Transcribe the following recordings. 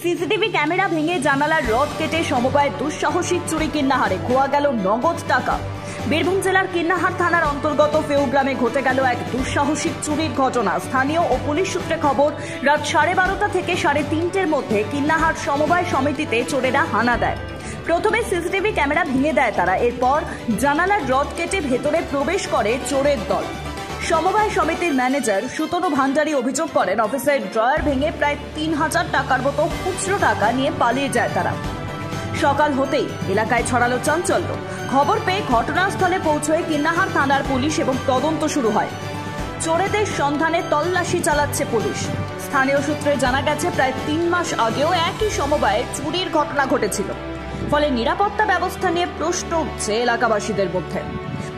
CCTV camera ভেঙে জানালার rod কেটে সমবায় দুঃসাহসিক চুরি কিন্নাহারে খোয়া গেল নগদ টাকা। বীরভূম জেলার কিন্নাহার থানার অন্তর্গত ফেউ গ্রামে ঘটে গেল এক দুঃসাহসিক চুরির ঘটনা। স্থানীয় ও পুলিশ সূত্রে খবর, রাত 12:30 থেকে 3:30-এর মধ্যে কিন্নাহার সমবায় সমিতিতে চোরেরা হানা দেয়। প্রথমে সিসিটিভি ক্যামেরা ভেঙে দেয় তারা, এরপর জানালার রড কেটে ভেতরে প্রবেশ করে চোরের দল। সমবায় সমিতির ম্যানেজার সুতনু ভান্ডারী অভিযোগ করেন, অফিসের ড্রয়ার ভেঙে প্রায় 3000 টাকার মতো খুচরো টাকা নিয়ে পালিয়ে যায় তারা। সকাল হতেই এলাকায় ছড়ালো চাঞ্চল্য। খবর পেয়ে ঘটনাস্থলে পৌঁছয় কিন্নাহার থানার পুলিশ এবং তদন্ত শুরু হয়। চোরেদের সন্ধানে তল্লাশি চালাচ্ছে পুলিশ। স্থানীয় সূত্রে জানা গেছে, প্রায় 3 মাস আগেও একই সমবায়ে চুরির ঘটনা ঘটেছিল। ফলে নিরাপত্তা ব্যবস্থা নিয়ে প্রশ্ন উঠছে এলাকাবাসীদের মধ্যে।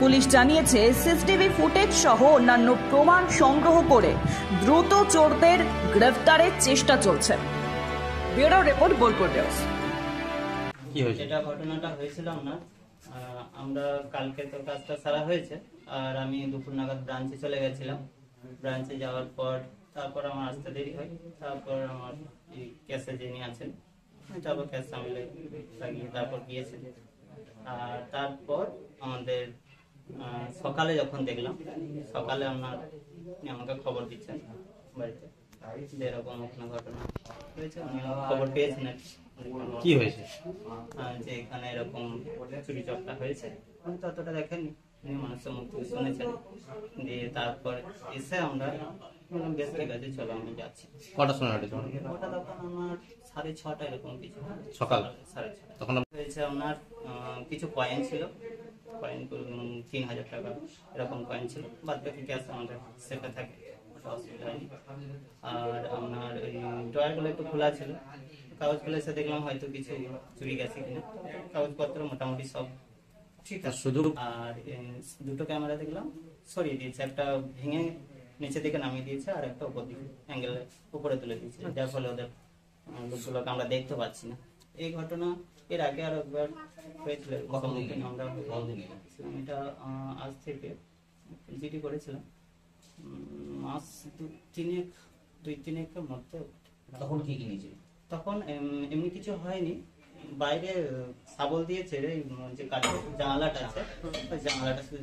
পুলিশ জানিয়েছে, সিসিটিভি ফুটেজ সহ অন্যান্য প্রমাণ সংগ্রহ করে দ্রুত চোরদের গ্রেফতারের চেষ্টা চলছে। Bureau report, Bolpur news. যেটা ঘটনাটা হয়েছিল আমরা কালকে তো কাজটা সারা হয়েছে, আর আমি দুপুর নাগাদ ব্রাঞ্চে চলে গেছিলাম। ব্রাঞ্চে যাওয়ার পর তারপর আমার আসতে দেরি হয়। তারপর আমার এই ক্যাশে যিনি আছেন, তারপর ক্যাশ সামলে লাগিয়ে তারপর গিয়েছে। আর তারপর আমাদের সকালে যখন দেখলাম, সকালে আমাকে খবর দিচ্ছেন বাড়িতে যে এরকম ঘটনা হয়েছে। খবর পেয়েছেন কি হয়েছে, যে এখানে এরকম চুরি চক্রা হয়েছে। আমি ততটা দেখেনি, মানুষের মুখ থেকে শুনেছেন। দিয়ে তারপর এসে আমরা বেশ ঠিক আছে, চলো আমি যাচ্ছি। কটার সময় ঘটেছে? ওটা তখন আমার 6:30 এরকম কিছু, সকাল 6:30 তখন হয়েছে। আপনার কিছু কয়েন ছিল, কয়েন 3000 টাকা এরকম কয়েন ছিল। বাদ বাকি ক্যাশ আমাদের সেটা থাকে, ওটা অসুবিধা হয়নি। আর আপনার ওই ড্রয়ারগুলো একটু খোলা ছিল, কাগজগুলো এসে দেখলাম হয়তো কিছু চুরি গেছে কিনা। কাগজপত্র মোটামুটি সব ঠিক আছে। শুধু আর দুটো ক্যামেরা দেখলাম সরিয়ে দিয়েছে, একটা ভেঙে নিচের দিকে নামিয়ে দিয়েছে, আর একটা উপর দিকে অ্যাঙ্গেলে উপরে তুলে দিয়েছে, যার ফলে ওদের লোকগুলোকে আমরা দেখতে পাচ্ছি না। এই ঘটনা এর আগে আর একবার হয়েছিল। আমরা এটা আজ থেকে জিডি করেছিলাম মাস 2-3 মধ্যে। তখন কি কিনেছিল? তখন এমনি কিছু হয়নি, বাইরে শাবল দিয়েছে যে কাঠের জানালাটা আছে, ওই জানালাটা শুধু